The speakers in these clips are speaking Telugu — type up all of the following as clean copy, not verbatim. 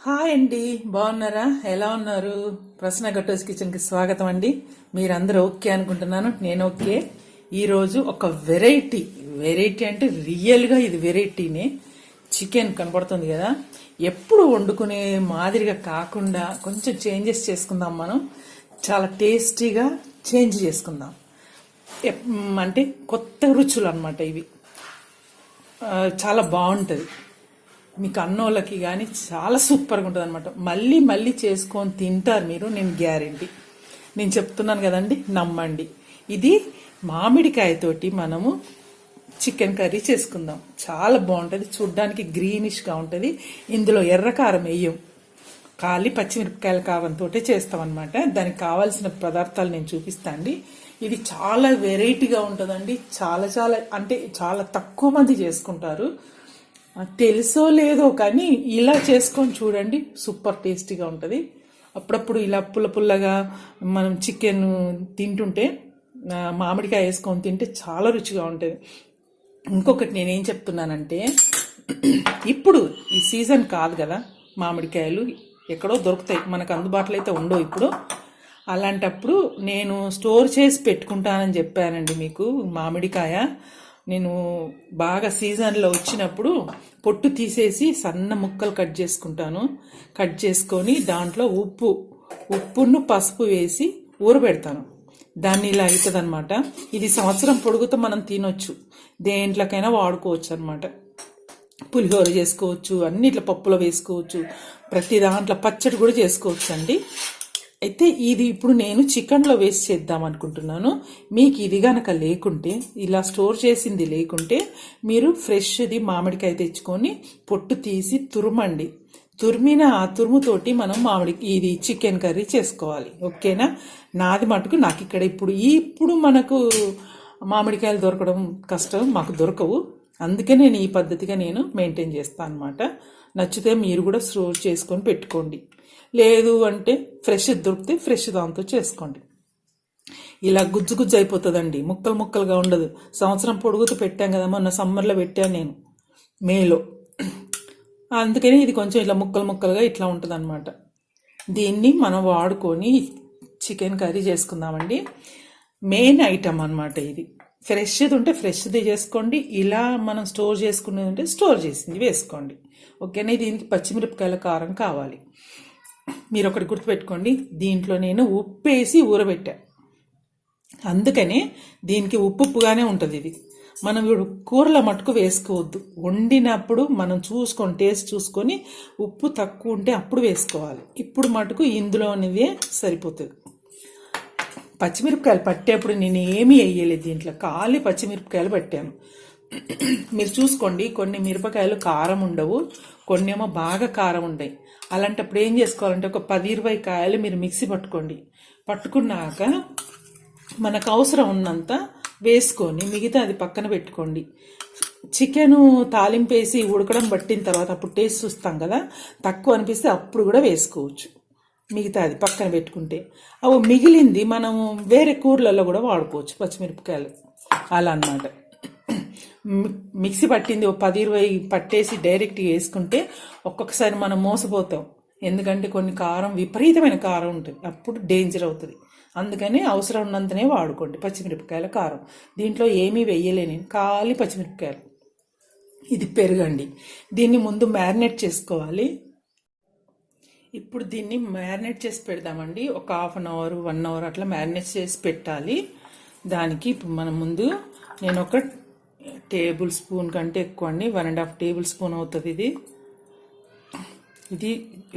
హాయ్ అండి, బాగున్నారా? ఎలా ఉన్నారు? ప్రశ్న గట్టోస్ కిచెన్కి స్వాగతం అండి. మీరందరూ ఓకే అనుకుంటున్నాను. నేను ఓకే. ఈరోజు ఒక వెరైటీ అంటే రియల్గా ఇది వెరైటీనే. చికెన్ కనపడుతుంది కదా, ఎప్పుడు వండుకునే మాదిరిగా కాకుండా కొంచెం చేంజెస్ చేసుకుందాం. మనం చాలా టేస్టీగా చేంజ్ చేసుకుందాం. అంటే కొత్త రుచులు అన్నమాట ఇవి. చాలా బాగుంటుంది. మీకు అన్నోళ్ళకి కానీ చాలా సూపర్గా ఉంటుంది అనమాట. మళ్ళీ మళ్ళీ చేసుకొని తింటారు మీరు, నేను గ్యారెంటీ. నేను చెప్తున్నాను కదండి, నమ్మండి. ఇది మామిడికాయతోటి మనము చికెన్ కర్రీ చేసుకుందాం. చాలా బాగుంటుంది, చూడ్డానికి గ్రీనిష్గా ఉంటుంది. ఇందులో ఎర్రకారం వేయం, ఖాళీ పచ్చిమిరపకాయల కారంతో చేస్తామన్నమాట. దానికి కావాల్సిన పదార్థాలు నేను చూపిస్తాను అండి. ఇది చాలా వెరైటీగా ఉంటుందండి. చాలా చాలా అంటే చాలా తక్కువ మంది చేసుకుంటారు. తెలుసో లేదో కానీ ఇలా చేసుకొని చూడండి, సూపర్ టేస్టీగా ఉంటుంది. అప్పుడప్పుడు ఇలా పుల్ల పుల్లగా మనం చికెన్ తింటుంటే మామిడికాయ వేసుకొని తింటే చాలా రుచిగా ఉంటుంది. ఇంకొకటి నేనేం చెప్తున్నానంటే, ఇప్పుడు ఈ సీజన్ కాదు కదా, మామిడికాయలు ఎక్కడో దొరుకుతాయి, మనకు అందుబాటులో అయితే ఉండవు ఇప్పుడు. అలాంటప్పుడు నేను స్టోర్ చేసి పెట్టుకుంటానని చెప్పానండి మీకు. మామిడికాయ నేను బాగా సీజన్లో వచ్చినప్పుడు పొట్టు తీసేసి సన్న ముక్కలు కట్ చేసుకుంటాను. కట్ చేసుకొని దాంట్లో ఉప్పును పసుపు వేసి ఊరబెడతాను. దాన్ని ఇలా అవుతుంది అనమాట. ఇది సంవత్సరం పొడుగుతో మనం తినొచ్చు, దేంట్లోకైనా వాడుకోవచ్చు అనమాట. పులిహోర చేసుకోవచ్చు, అన్ని ఇట్లా పప్పులో వేసుకోవచ్చు, ప్రతి దాంట్లో పచ్చడి కూడా చేసుకోవచ్చు అండి. అయితే ఇది ఇప్పుడు నేను చికెన్లో వేసి చేద్దాం అనుకుంటున్నాను. మీకు ఇది గనక లేకుంటే, ఇలా స్టోర్ చేసింది లేకుంటే, మీరు ఫ్రెష్ది మామిడికాయ తెచ్చుకొని పొట్టు తీసి తురుమండి. తురిమిన ఆ తురుముతోటి మనం ఇది చికెన్ కర్రీ చేసుకోవాలి. ఓకేనా? నాది మటుకు నాకు ఇక్కడ ఇప్పుడు మనకు మామిడికాయలు దొరకడం కష్టం, మాకు దొరకవు. అందుకే నేను ఈ పద్ధతిగా నేను మెయింటైన్ చేస్తాను అనమాట. నచ్చితే మీరు కూడా స్టోర్ చేసుకొని పెట్టుకోండి. లేదు అంటే ఫ్రెష్ దొరికితే ఫ్రెష్ దాంతో చేసుకోండి. ఇలా గుజ్జు గుజ్జు అయిపోతుందండి, ముక్కలు ముక్కలుగా ఉండదు. సంవత్సరం పొడుగుతూ పెట్టాం కదా, మొన్న సమ్మర్లో పెట్టాను నేను, మేలో. అందుకని ఇది కొంచెం ఇలా ముక్కలు ముక్కలుగా ఇట్లా ఉంటుంది అనమాట. దీన్ని మనం వాడుకొని చికెన్ కర్రీ చేసుకుందామండి. మెయిన్ ఐటమ్ అనమాట ఇది. ఫ్రెష్ది ఉంటే ఫ్రెష్ది చేసుకోండి, ఇలా మనం స్టోర్ చేసుకునేది ఉంటే స్టోర్ చేసింది వేసుకోండి. ఓకేనా? దీనికి పచ్చిమిరపకాయల కారం కావాలి. మీరు ఒకటి గుర్తుపెట్టుకోండి, దీంట్లో నేను ఉప్పు వేసి ఊరబెట్టా, అందుకనే దీనికి ఉప్పుగానే ఉంటుంది. ఇది మనం ఇప్పుడు కూరల మటుకు వేసుకోవద్దు. వండినప్పుడు మనం చూసుకొని టేస్ట్ చూసుకొని ఉప్పు తక్కువ ఉంటే అప్పుడు వేసుకోవాలి. ఇప్పుడు మటుకు ఇందులోనిదే సరిపోతుంది. పచ్చిమిరపకాయలు పట్టేప్పుడు నేను ఏమీ వేయలేదు, దీంట్లో ఖాళీ పచ్చిమిరపకాయలు పట్టాను. మీరు చూసుకోండి, కొన్ని మిరపకాయలు కారం ఉండవు, కొన్ని ఏమో బాగా కారం ఉంటాయి. అలాంటప్పుడు ఏం చేసుకోవాలంటే ఒక 10-20 కాయలు మీరు మిక్సీ పట్టుకున్నాక మనకు అవసరం ఉన్నంత వేసుకొని మిగతా అది పక్కన పెట్టుకోండి. చికెను తాలింపేసి ఉడకడం పట్టిన తర్వాత అప్పుడు టేస్ట్ చూస్తాం కదా, తక్కువ అనిపిస్తే అప్పుడు కూడా వేసుకోవచ్చు. మిగతా అది పక్కన పెట్టుకుంటే అవి మిగిలింది మనం వేరే కూరలలో కూడా వాడుకోవచ్చు, పచ్చిమిరపకాయలు అలా అన్నమాట. మిక్సీ పట్టింది 10-20 పట్టేసి డైరెక్ట్గా వేసుకుంటే ఒక్కొక్కసారి మనం మోసపోతాం. ఎందుకంటే కొన్ని కారం, విపరీతమైన కారం ఉంటుంది, అప్పుడు డేంజర్ అవుతుంది. అందుకని అవసరం ఉన్నంతనే వాడుకోండి పచ్చిమిరపకాయల కారం. దీంట్లో ఏమీ వేయలేని ఖాళీ పచ్చిమిరపకాయలు. ఇది పెరుగండి. దీన్ని ముందు మ్యారినేట్ చేసుకోవాలి. ఇప్పుడు దీన్ని మ్యారినేట్ చేసి పెడదామండి. ఒక 1/2 అవర్ 1 అవర్ అట్లా మ్యారినేట్ చేసి పెట్టాలి. దానికి ఇప్పుడు మనం ముందు నేను ఒక టేబుల్ స్పూన్ కంటే ఎక్కువ అండి, 1.5 టేబుల్ స్పూన్ అవుతుంది ఇది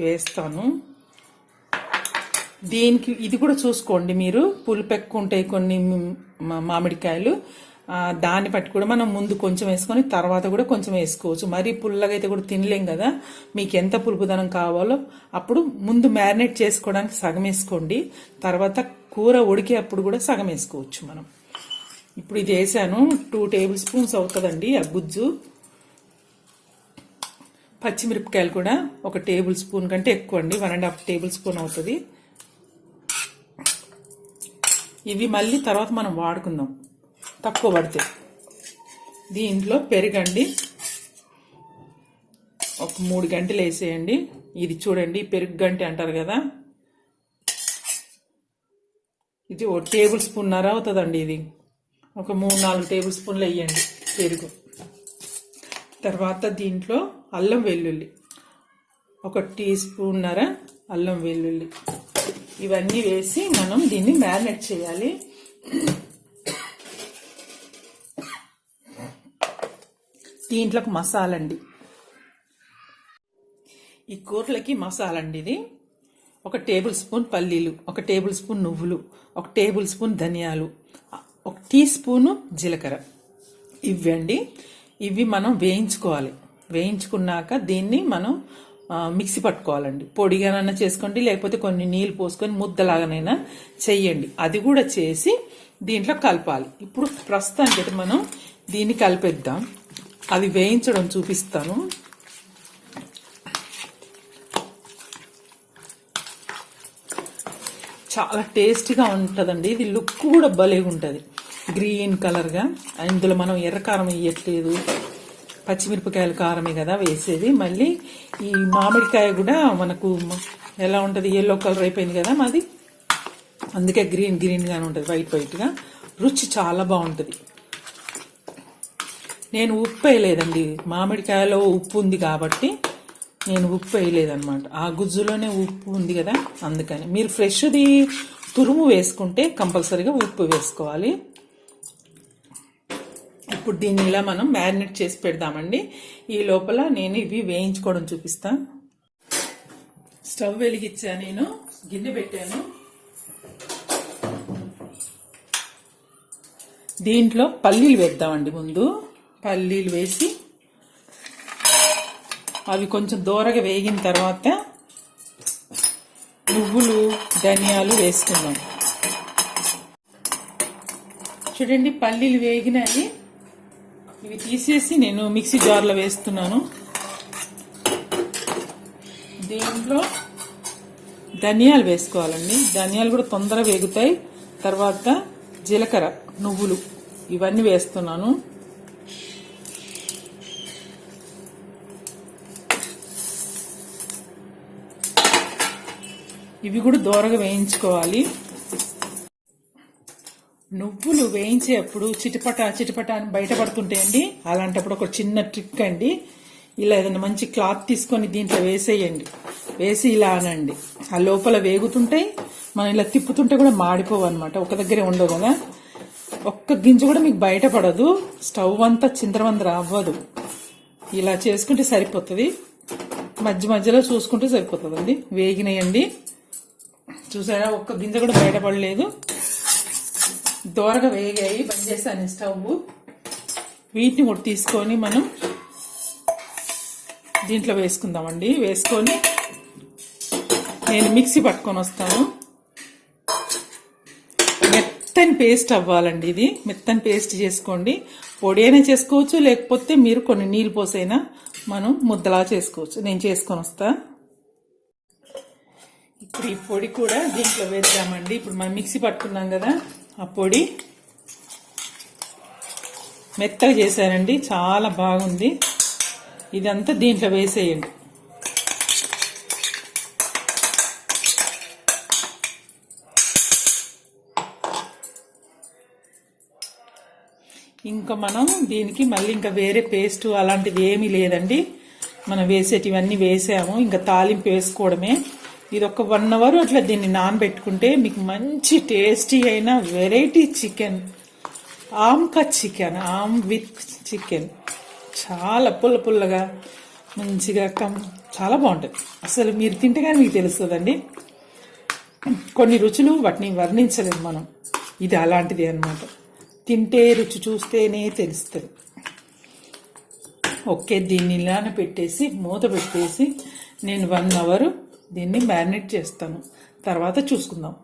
వేస్తాను. దీనికి ఇది కూడా చూసుకోండి మీరు, పులుపు ఎక్కువ ఉంటాయి కొన్ని మామిడికాయలు, దాన్ని బట్టి కూడా మనం ముందు కొంచెం వేసుకొని తర్వాత కూడా కొంచెం వేసుకోవచ్చు. మరీ పుల్లగా అయితే కూడా తినలేం కదా, మీకు ఎంత పులుపుదనం కావాలో అప్పుడు ముందు మ్యారినేట్ చేసుకోవడానికి సగం వేసుకోండి, తర్వాత కూర ఉడికేటప్పుడు కూడా సగం వేసుకోవచ్చు మనం. ఇప్పుడు ఇది వేసాను, 2 టేబుల్ స్పూన్స్ అవుతుందండి ఆ గుజ్జు. పచ్చిమిరపకాయలు కూడా 1 టేబుల్ స్పూన్ కంటే ఎక్కువ అండి, 1.5 టేబుల్ స్పూన్ అవుతుంది. ఇవి మళ్ళీ తర్వాత మనం వాడుకుందాం తక్కువ పడితే. దీంట్లో పెరుగండి, ఒక 3 గంటలు వేసేయండి. ఇది చూడండి పెరుగు గంటె అంటారు కదా, ఇది 1 టేబుల్ స్పూన్నర అవుతుందండి. ఇది ఒక 3-4 టేబుల్ స్పూన్లు వేయండి పెరుగు. తర్వాత దీంట్లో అల్లం వెల్లుల్లి 1 టీ స్పూన్నర అల్లం వెల్లుల్లి ఇవన్నీ వేసి మనం దీన్ని మ్యారినేట్ చేయాలి. దీంట్లోకి మసాలా అండి, ఈ కూరలకి మసాలా అండి. ఇది 1 టేబుల్ స్పూన్ పల్లీలు, 1 టేబుల్ స్పూన్ నువ్వులు, 1 టేబుల్ స్పూన్ ధనియాలు, 1 టీ స్పూను జీలకర్ర ఇవ్వండి. ఇవి మనం వేయించుకోవాలి. వేయించుకున్నాక దీన్ని మనం మిక్సీ పట్టుకోవాలండి. పొడిగానైనా చేసుకోండి, లేకపోతే కొన్ని నీళ్ళు పోసుకొని ముద్దలాగానైనా చెయ్యండి. అది కూడా చేసి దీంట్లో కలపాలి. ఇప్పుడు ప్రస్తుతానికి అయితే మనం దీన్ని కలిపేద్దాం. అది వేయించడం చూపిస్తాను. చాలా టేస్టీగా ఉంటుందండి. ఇది లుక్ కూడా భలేగా ఉంటుంది, గ్రీన్ కలర్గా. ఇందులో మనం ఎర్రకారం వేయట్లేదు, పచ్చిమిరపకాయల కారమే కదా వేసేది. మళ్ళీ ఈ మామిడికాయ కూడా మనకు ఎలా ఉంటుంది, ఎల్లో కలర్ అయిపోయింది కదా మాది, అందుకే గ్రీన్గానే ఉంటుంది, వైట్గా. రుచి చాలా బాగుంటుంది. నేను ఉప్పు వేయలేదండి, మామిడికాయలో ఉప్పు ఉంది కాబట్టి నేను ఉప్పు వేయలేదన్నమాట. ఆ గుజ్జులోనే ఉప్పు ఉంది కదా, అందుకని. మీరు ఫ్రెష్ది తురుము వేసుకుంటే కంపల్సరీగా ఉప్పు వేసుకోవాలి. ఇప్పుడు దీన్ని ఇలా మనం మ్యారినేట్ చేసి పెడదామండి. ఈ లోపల నేను ఇవి వేయించుకోవడం చూపిస్తాను. స్టవ్ వెలిగించా, నేను గిన్నె పెట్టాను. దీంట్లో పల్లీలు వేద్దామండి. ముందు పల్లీలు వేసి అవి కొంచెం దూరగా వేగిన తర్వాత నువ్వులు ధనియాలు వేసుకుందాం. చూడండి పల్లీలు వేగినాయి. ఇవి తీసేసి నేను మిక్సీ జార్లో వేస్తున్నాను. దీంట్లో ధనియాలు వేసుకోవాలండి. ధనియాలు కూడా తొందరగా వేగుతాయి. తర్వాత జీలకర్ర, నువ్వులు ఇవన్నీ వేస్తున్నాను. ఇవి కూడా దోరగా వేయించుకోవాలి. నువ్వులు వేయించేప్పుడు చిటపట అని బయటపడుతుంటాయండి. అలాంటప్పుడు ఒక చిన్న ట్రిక్ అండి, ఇలా ఏదైనా మంచి క్లాత్ తీసుకొని దీంట్లో వేసేయండి. వేసి ఇలా అనండి, ఆ లోపల వేగుతుంటాయి. మనం ఇలా తిప్పుతుంటే కూడా మాడిపోవు అనమాట, ఒక దగ్గరే ఉండవు కదా. ఒక్క గింజ కూడా మీకు బయటపడదు, స్టవ్ అంతా చిందరవందర అవ్వదు. ఇలా చేసుకుంటే సరిపోతుంది. మధ్యలో చూసుకుంటే సరిపోతుందండి. వేగినాయండి, చూసారా, ఒక్క గింజ కూడా బయటపడలేదు. దోరగా వేగాయి. బంద్ చేశాను స్టవ్. వీటిని కూడా తీసుకొని మనం దీంట్లో వేసుకుందామండి. వేసుకొని నేను మిక్సీ పట్టుకొని వస్తాను. మెత్తని పేస్ట్ అవ్వాలండి. ఇది మెత్తని పేస్ట్ చేసుకోండి. పొడి అయినా చేసుకోవచ్చు, లేకపోతే మీరు కొన్ని నీళ్ళు పోసైనా మనం ముద్దలా చేసుకోవచ్చు. నేను చేసుకొని వస్తా. ఇప్పుడు ఈ పొడి కూడా దీంట్లో వేద్దామండి. ఇప్పుడు మనం మిక్సీ పట్టుకున్నాం కదా, ఆ పొడి మెత్తగా చేశానండి, చాలా బాగుంది. ఇదంతా దీంట్లో వేసేయండి. ఇంకా మనం దీనికి మళ్ళీ ఇంకా వేరే పేస్ట్ అలాంటిది ఏమీ లేదండి. మనం వేసేటివన్నీ వేసాము, ఇంకా తాలింపు వేసుకోవడమే. ఇది ఒక 1 అవర్ అట్లా దీన్ని నానబెట్టుకుంటే మీకు మంచి టేస్టీ అయిన వెరైటీ చికెన్, ఆమ్ విత్ చికెన్, చాలా పుల్లగా మంచిగా చాలా బాగుంటుంది. అసలు మీరు తింటే కానీ మీకు తెలుస్తుందండి. కొన్ని రుచులు వాటిని వర్ణించలేము మనం. ఇది అలాంటిది అన్నమాట. తింటే రుచి చూస్తేనే తెలుస్తుంది. ఓకే, దీన్ని ఇలానే పెట్టేసి మూత పెట్టేసి నేను 1 అవర్ దీన్ని మ్యారినేట్ చేస్తాను. తర్వాత చూసుకుందాం.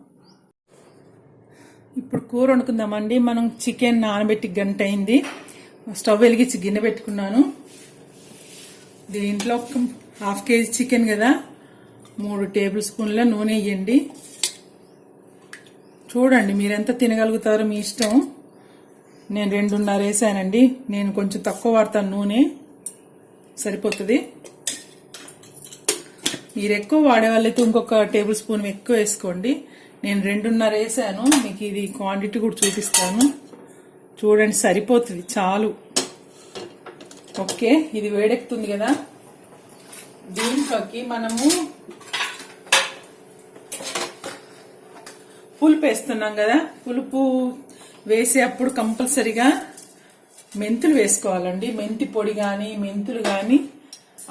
ఇప్పుడు కూర వండుకుందామండి. మనం చికెన్ నానబెట్టి 1 గంట అయింది. స్టవ్ వెలిగించి గిన్నె పెట్టుకున్నాను. దీంట్లో 1/2 కేజీ చికెన్ కదా, 3 టేబుల్ స్పూన్ల నూనె వేయండి. చూడండి మీరు ఎంత తినగలుగుతారో మీ ఇష్టం. నేను 2.5 వేసానండి. నేను కొంచెం తక్కువ వాడతాను, నూనె సరిపోతుంది. మీరు ఎక్కువ వాడే వాళ్ళైతే ఇంకొక టేబుల్ స్పూన్ ఎక్కువ వేసుకోండి. నేను 2.5 వేసాను. మీకు ఇది క్వాంటిటీ కూడా చూపిస్తాను. చూడండి, సరిపోతుంది, చాలు. ఓకే, ఇది వేడెక్కుతుంది కదా. దీంట్లోకి మనము పులుపు వేస్తున్నాం కదా. పులుపు వేసేటప్పుడు కంపల్సరిగా మెంతులు వేసుకోవాలండి. మెంతి పొడి కానీ మెంతులు కానీ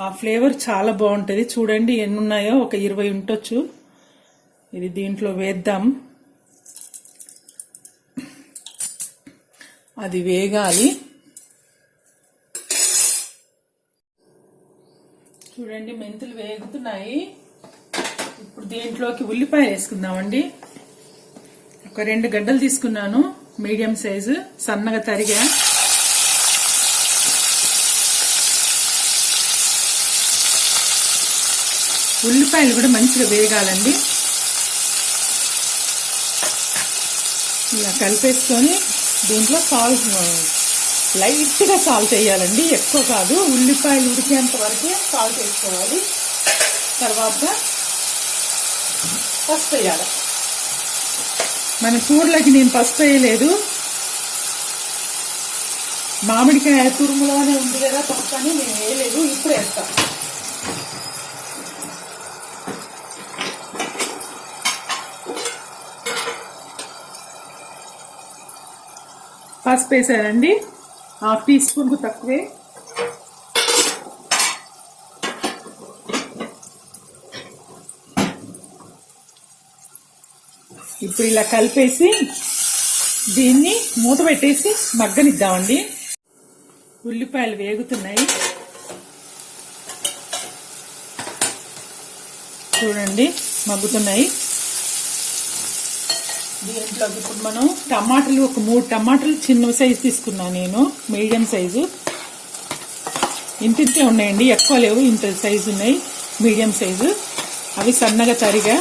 ఆ ఫ్లేవర్ చాలా బాగుంటుంది. చూడండి ఎన్ని ఉన్నాయో, ఒక 20 ఉండొచ్చు. ఇది దీంట్లో వేద్దాం. అది వేగాలి. చూడండి మెంతులు వేగుతున్నాయి. ఇప్పుడు దీంట్లోకి ఉల్లిపాయలు వేసుకుందామండి. ఒక 2 గడ్డలు తీసుకున్నాను, మీడియం సైజు, సన్నగా తరిగా. ఉల్లిపాయలు కూడా మంచిగా వేగాలండి. ఇలా కలిపేసుకొని దీంట్లో సాల్ట్, లైట్గా సాల్ట్ వేయాలండి, ఎక్కువ కాదు. ఉల్లిపాయలు ఉడికేంత వరకు సాల్ట్ వేసుకోవాలి. తర్వాత పసుపు వేయాలి. మన కూరలకి నేను పసుపు వేయలేదు, మామిడికాయ తురుములోనే ఉంది కదా పసుపు అని నేను వేయలేదు. ఇప్పుడు వేస్తా. పసుపు వేసానండి, 1/2 టీ స్పూన్కు తక్కువే. ఇప్పుడు ఇలా కలిపేసి దీన్ని మూత పెట్టేసి మగ్గనిద్దామండి. ఉల్లిపాయలు వేగుతున్నాయి, చూడండి మగ్గుతున్నాయి. దీంట్లోకి ఇప్పుడు మనం టమాటాలు, ఒక 3 టమాటాలు చిన్న సైజు తీసుకున్నాను నేను, మీడియం సైజు. ఇంతే ఉన్నాయండి, ఎక్కువ లేవు, ఇంత సైజు ఉన్నాయి, మీడియం సైజు. అవి సన్నగా తరిగా.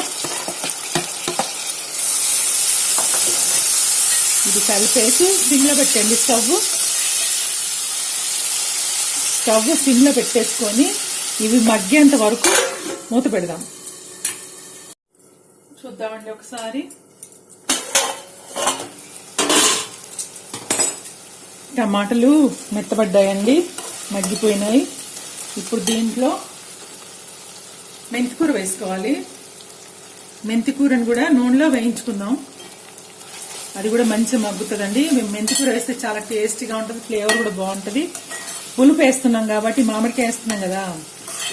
ఇది కలిపేసి సిమ్లో పెట్టండి. స్టవ్ సిమ్లో పెట్టేసుకొని ఇవి మగ్గేంత వరకు మూత పెడదాం. చూద్దామండి ఒకసారి. టమాటాలు మెత్తబడ్డాయండి, మగ్గిపోయినాయి. ఇప్పుడు దీంట్లో మెంతికూర వేసుకోవాలి. మెంతికూరను కూడా నూనెలో వేయించుకుందాం, అది కూడా మంచిగా మగ్గుతుందండి. మెంతికూర వేస్తే చాలా టేస్టీగా ఉంటుంది, ఫ్లేవర్ కూడా బాగుంటుంది. పులుపు వేస్తున్నాం కాబట్టి, మామిడికాయ వేస్తున్నాం కదా,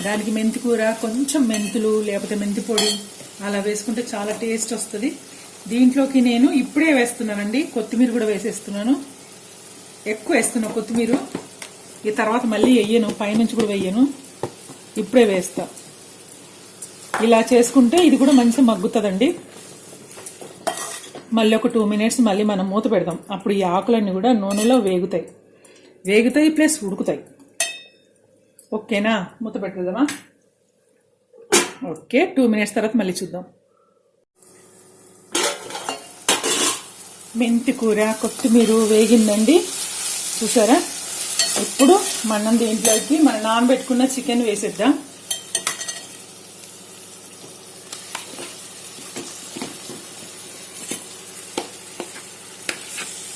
దానికి మెంతికూర, కొంచెం మెంతులు లేకపోతే మెంతి పొడి అలా వేసుకుంటే చాలా టేస్ట్ వస్తుంది. దీంట్లోకి నేను ఇప్పుడే వేస్తున్నానండి, కొత్తిమీర కూడా వేసేస్తున్నాను. ఎక్కువ వేస్తున్నా కొత్తిమీర, ఈ తర్వాత మళ్ళీ వేయను, పైనుంచి కూడా వేయను, ఇప్పుడే వేస్తా. ఇలా చేసుకుంటే ఇది కూడా మంచిగా మగ్గుతుందండి. మళ్ళీ ఒక 2 మినిట్స్ మళ్ళీ మనం మూత పెడదాం. అప్పుడు ఈ ఆకులన్నీ కూడా నూనెలో వేగుతాయి ప్లస్ ఉడుకుతాయి. ఓకేనా, మూత పెట్టుదామా? ఓకే, 2 మినిట్స్ తర్వాత మళ్ళీ చూద్దాం. మెంతి కూర, కొత్తిమీర వేగిందండి, చూసారా? ఇప్పుడు మనం దీంట్లోకి మనం నానబెట్టుకున్న చికెన్ వేసేద్దాం.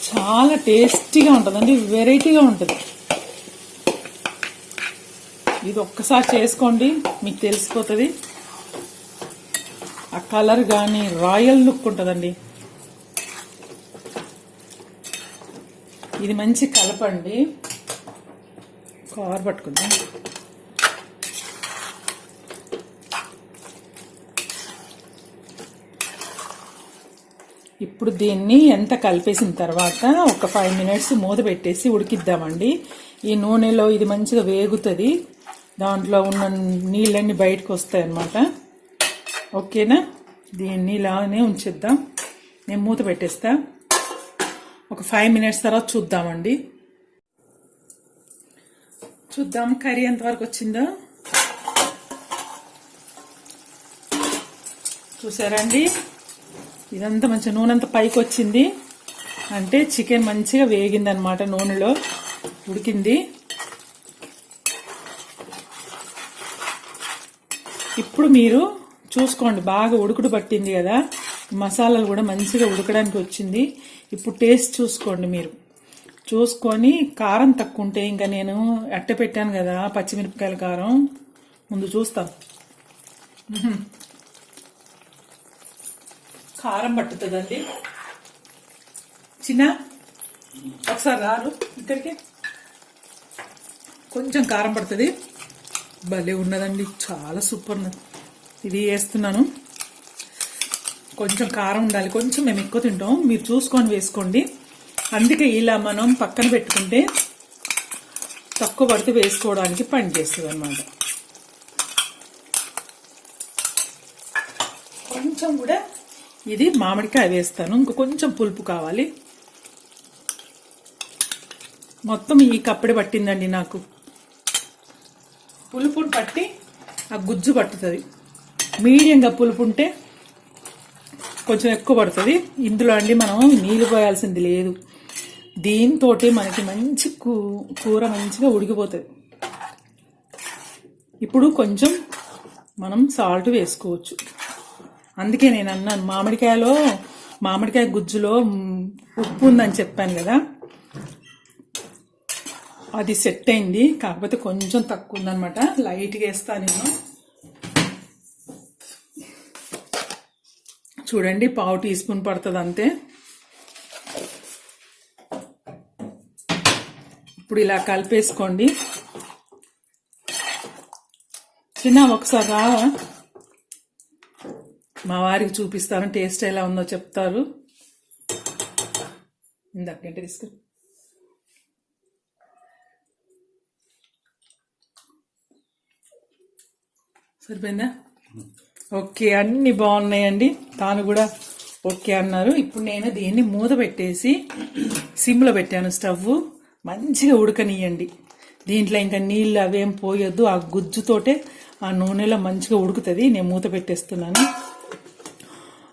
చాలా టేస్టీగా ఉంటుందండి, వెరైటీగా ఉంటుంది. ఇది ఒక్కసారి చేసుకోండి, మీకు తెలిసిపోతుంది. ఆ కలర్ కానీ రాయల్ లుక్ ఉంటుందండి. ఇది మంచి కలపండి. కవర్ పట్టుకుందాం. ఇప్పుడు దీన్ని ఎంత కలిపేసిన తర్వాత ఒక 5 మినిట్స్ మూత పెట్టేసి ఉడికిద్దామండి. ఈ నూనెలో ఇది మంచిగా వేగుతుంది, దాంట్లో ఉన్న నీళ్ళన్నీ బయటకు వస్తాయి అన్నమాట. ఓకేనా, దీన్ని ఇలానే ఉంచేద్దాం. నేను మూత పెట్టేస్తా. ఒక 5 మినిట్స్ తర్వాత చూద్దామండి. చూద్దాం కర్రీ ఎంతవరకు వచ్చిందో. చూసారండి, ఇదంతా మంచిగా నూనె అంతా పైకి వచ్చింది అంటే చికెన్ మంచిగా వేగింది అనమాట, నూనెలో ఉడికింది. ఇప్పుడు మీరు చూసుకోండి, బాగా ఉడుకుడు పట్టింది కదా, మసాలాలు కూడా మంచిగా ఉడకడానికి వచ్చింది. ఇప్పుడు టేస్ట్ చూసుకోండి, మీరు చూసుకొని కారం తక్కువ ఉంటే, ఇంకా నేను అట్ట పెట్టాను కదా పచ్చిమిరపకాయల కారం, ముందు చూస్తాం. కారం పట్టుతుందండి. చిన్న ఒకసారి రారు ఇక్కడికి, కొంచెం కారం పడుతుంది. భలే ఉన్నదండి, చాలా సూపర్ ఉన్నది. ఇది వేస్తున్నాను. కొంచెం కారం ఉండాలి, కొంచెం మేము ఎక్కువ తింటాం, మీరు చూసుకొని వేసుకోండి. అందుకే ఇలా మనం పక్కన పెట్టుకుంటే తక్కువ పడితే వేసుకోవడానికి పని చేస్తుంది అన్నమాట. కొంచెం కూడా ఇది మామిడికాయ వేస్తాను, ఇంకా కొంచెం పులుపు కావాలి. మొత్తం ఈ కప్పడి పట్టిందండి నాకు, పులుపుని పట్టి ఆ గుజ్జు పట్టుతుంది. మీడియంగా పులుపు ఉంటే కొంచెం ఎక్కువ పడుతుంది. ఇందులో అండి మనం నీళ్ళు పోయాల్సింది లేదు, దీంతో మనకి మంచి కూర మంచిగా ఉడికిపోతుంది. ఇప్పుడు కొంచెం మనం సాల్ట్ వేసుకోవచ్చు. అందుకే నేను అన్నాను, మామిడికాయ గుజ్జులో ఉప్పు ఉందని చెప్పాను కదా, అది సెట్ అయింది. కాకపోతే కొంచెం తక్కువ ఉందనమాట, లైట్గా వేస్తాను నేను. చూడండి, 1/2 టీ స్పూన్ పడుతుంది అంతే. ఇప్పుడు ఇలా కలిపేసుకోండి. చిన్న ఒకసారి రావా, మా వారికి చూపిస్తాను, టేస్ట్ ఎలా ఉందో చెప్తారు. ఇందాకంటే తీసుకు సరిపోయిందా? ఓకే, అన్ని బాగున్నాయండి. తాను కూడా ఓకే అన్నారు. ఇప్పుడు నేను దీన్ని మూత పెట్టేసి సిమ్లో పెట్టాను స్టవ్. మంచిగా ఉడకనియండి. దీంట్లో ఇంకా నీళ్ళు అవేం పోయొద్దు, ఆ గుజ్జుతోటే ఆ నూనెలో మంచిగా ఉడుకుతుంది. నేను మూత పెట్టేస్తున్నాను.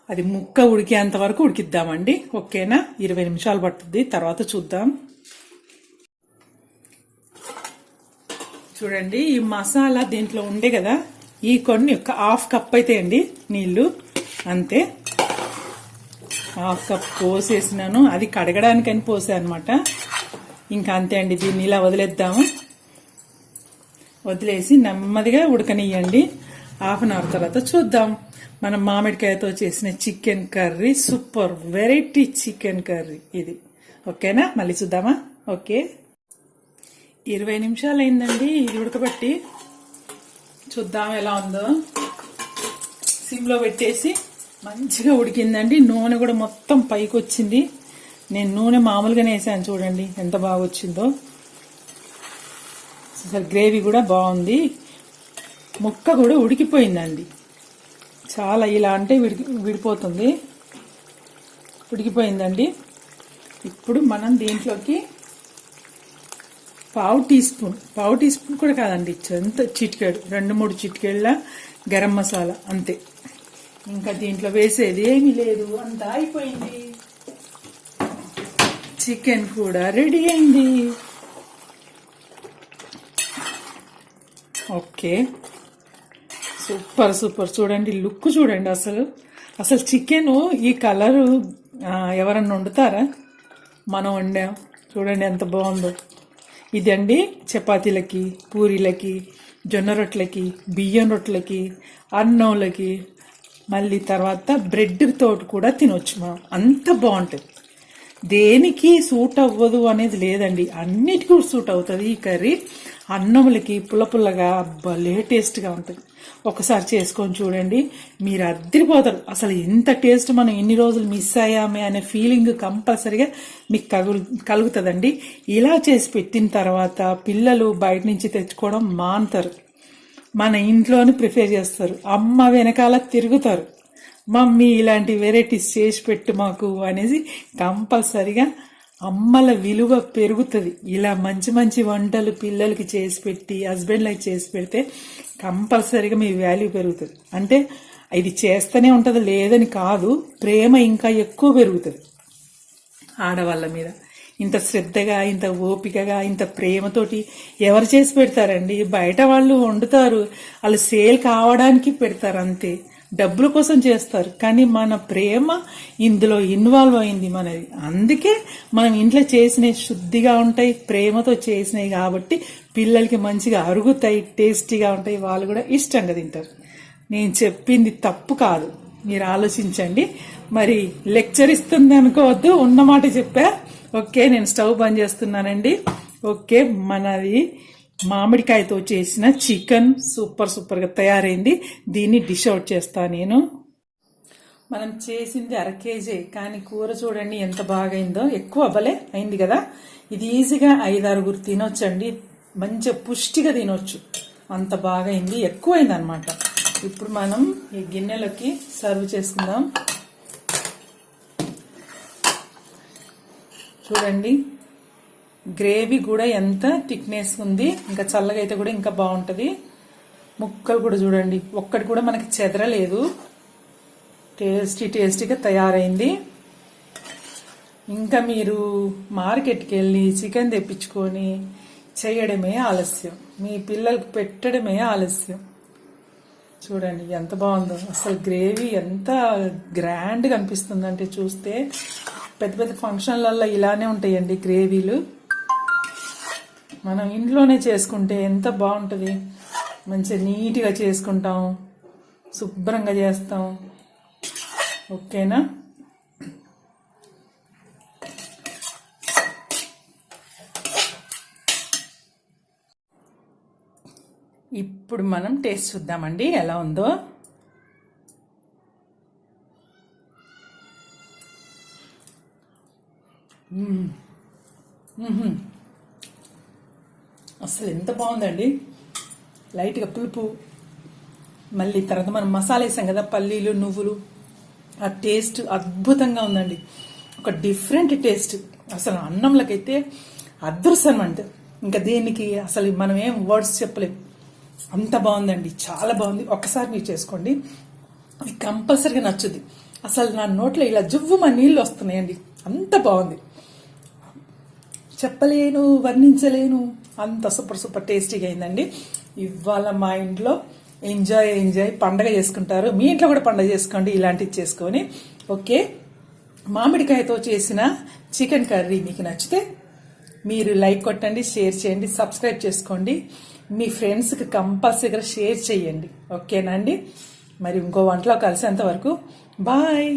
అది ముక్క ఉడికేంత వరకు ఉడికిద్దామండి. ఓకేనా? 20 నిమిషాలు పట్టుద్ది, తర్వాత చూద్దాం. చూడండి, ఈ మసాలా దీంట్లో ఉండే కదా, ఈ కొన్ని ఒక 1/2 కప్ అయితే అండి నీళ్ళు, అంతే. 1/2 కప్ పోసేసినాను, అది కడగడానికని పోసా అనమాట. ఇంకా అంతే అండి, దీన్ని ఇలా వదిలేద్దాము. వదిలేసి నెమ్మదిగా ఉడకనియండి. 1/2 అవర్ తర్వాత చూద్దాం. మనం మామిడికాయతో చేసిన chicken curry, super variety chicken curry ఇది. ఓకేనా? మళ్ళీ చూద్దామా? ఓకే, 20 నిమిషాలు అయిందండి ఇది ఉడకబట్టి. చూద్దాం ఎలా ఉందో. సిమ్లో పెట్టేసి మంచిగా ఉడికిందండి. నూనె కూడా మొత్తం పైకి వచ్చింది. నేను నూనె మామూలుగానే వేసాను, చూడండి ఎంత బాగా వచ్చిందో. అసలు గ్రేవీ కూడా బాగుంది, ముక్క కూడా ఉడికిపోయిందండి. చాలా ఇలా అంటే విడిపోతుంది, ఉడికిపోయిందండి. ఇప్పుడు మనం దీంట్లోకి 1/2 టీ స్పూన్ కూడా కాదండి, ఎంత చిటికెడు, 2-3 చిటికెళ్ళ గరం మసాలా అంతే. ఇంకా దీంట్లో వేసేది ఏమీ లేదు, అంతా అయిపోయింది. చికెన్ కూడా రెడీ అయింది. Okay, super super. చూడండి లుక్ చూడండి, అసలు చికెన్ ఈ కలరు ఎవరన్నా వండుతారా? మనం వండాం, చూడండి ఎంత బాగుందో. ఇదండి చపాతీలకి, పూరీలకి, జొన్న రొట్టెలకి, బియ్యం రొట్టెలకి, అన్నంలకి, మళ్ళీ తర్వాత బ్రెడ్ తోటి కూడా తినొచ్చు మనం, అంత బాగుంటుంది. దేనికి సూట్ అవ్వదు అనేది లేదండి, అన్నిటికీ సూట్ అవుతుంది ఈ కర్రీ. అన్నములకి పుల్ల పుల్లగా భలే టేస్ట్గా ఉంటుంది. ఒకసారి చేసుకొని చూడండి, మీరు అద్దరిపోతారు. అసలు ఇంత టేస్ట్ మనం ఎన్ని రోజులు మిస్ అయ్యామే అనే ఫీలింగ్ కంపల్సరిగా మీకు కలుగుతుందండి. ఇలా చేసి పెట్టిన తర్వాత పిల్లలు బయట నుంచి తెచ్చుకోవడం మానుతారు, మన ఇంట్లోనే ప్రిఫేర్ చేస్తారు. అమ్మ వెనకాల తిరుగుతారు, మమ్మీ ఇలాంటి వెరైటీస్ చేసి పెట్టు మాకు అనేసి. కంపల్సరిగా అమ్మల విలువ పెరుగుతుంది. ఇలా మంచి మంచి వంటలు పిల్లలకి చేసి పెట్టి, హస్బెండ్లకి చేసి పెడితే కంపల్సరిగా మీ వాల్యూ పెరుగుతుంది. అంటే ఇది చేస్తూనే ఉంటుంది లేదని కాదు, ప్రేమ ఇంకా ఎక్కువ పెరుగుతుంది ఆడవాళ్ళ మీద. ఇంత శ్రద్ధగా, ఇంత ఓపికగా, ఇంత ప్రేమతోటి ఎవరు చేసి పెడతారండి? బయట వాళ్ళు వండుతారు, వాళ్ళు సేల్ కావడానికి పెడతారు అంతే, డబ్బుల కోసం చేస్తారు. కానీ మన ప్రేమ ఇందులో ఇన్వాల్వ్ అయింది మనది. అందుకే మనం ఇంట్లో చేసినవి శుద్ధిగా ఉంటాయి, ప్రేమతో చేసినవి కాబట్టి పిల్లలకి మంచిగా అరుగుతాయి, టేస్టీగా ఉంటాయి, వాళ్ళు కూడా ఇష్టంగా తింటారు. నేను చెప్పింది తప్పు కాదు, మీరు ఆలోచించండి. మరి లెక్చర్ ఇస్తుంది అనుకోవద్దు, ఉన్నమాట చెప్పా. ఓకే, నేను స్టవ్ బంద్ చేస్తున్నానండి. ఓకే, మనది మామిడికాయతో చేసిన చికెన్ సూపర్గా తయారైంది. దీన్ని డిష్ అవుట్ చేస్తా నేను. మనం చేసింది 1/2 కేజీ, కానీ కూర చూడండి ఎంత బాగైందో. ఎక్కువ అవ్వలే, అయింది కదా. ఇది ఈజీగా 5-6 తినొచ్చండి, మంచిగా పుష్టిగా తినొచ్చు, అంత బాగైంది. ఎక్కువైంది అనమాట. ఇప్పుడు మనం ఈ గిన్నెలోకి సర్వ్ చేసుకుందాం. చూడండి గ్రేవీ కూడా ఎంత థిక్నెస్ ఉంది, ఇంకా చల్లగా అయితే కూడా ఇంకా బాగుంటుంది. ముక్కలు కూడా చూడండి, ఒక్కటి కూడా మనకి చెదరలేదు, టేస్టీగా తయారైంది. ఇంకా మీరు మార్కెట్కి వెళ్ళి చికెన్ తెప్పించుకొని చేయడమే ఆలస్యం, మీ పిల్లలకు పెట్టడమే ఆలస్యం. చూడండి ఎంత బాగుందో, అసలు గ్రేవీ ఎంత గ్రాండ్గా అనిపిస్తుందంటే చూస్తే. పెద్ద పెద్ద ఫంక్షన్లలో ఇలానే ఉంటాయండి గ్రేవీలు. మనం ఇంట్లోనే చేసుకుంటే ఎంత బాగుంటుంది, మంచిగా నీట్గా చేసుకుంటాం, శుభ్రంగా చేస్తాం. ఓకేనా? ఇప్పుడు మనం టేస్ట్ చూద్దామండి ఎలా ఉందో. అసలు ఎంత బాగుందండి, లైట్గా పులుపు, మళ్ళీ తర్వాత మనం మసాలా వేసాం కదా, పల్లీలు నువ్వులు, ఆ టేస్ట్ అద్భుతంగా ఉందండి. ఒక డిఫరెంట్ టేస్ట్, అసలు అన్నంలకైతే అదృష్టం అంటే ఇంకా దీనికి అసలు మనం ఏం వర్డ్స్ చెప్పలేం, అంత బాగుందండి, చాలా బాగుంది. ఒక్కసారి మీరు చేసుకోండి, అది కంపల్సరీగా నచ్చుద్ది. అసలు నా నోట్లో ఇలా జువ్వుమ నీళ్ళు వస్తున్నాయండి, అంత బాగుంది, చెప్పలేను, వర్ణించలేను, అంత సూపర్ టేస్టీగా అయిందండి. ఇవాళ మా ఇంట్లో ఎంజాయ్ పండగ చేసుకుంటారు. మీ ఇంట్లో కూడా పండగ చేసుకోండి ఇలాంటివి చేసుకొని. ఓకే, మామిడికాయతో చేసిన చికెన్ కర్రీ మీకు నచ్చితే మీరు లైక్ కొట్టండి, షేర్ చేయండి, సబ్స్క్రైబ్ చేసుకోండి, మీ ఫ్రెండ్స్కి కంపల్సరీగా షేర్ చేయండి. ఓకేనా అండి? మరి ఇంకో వంటలో కలిసేంత వరకు బాయ్.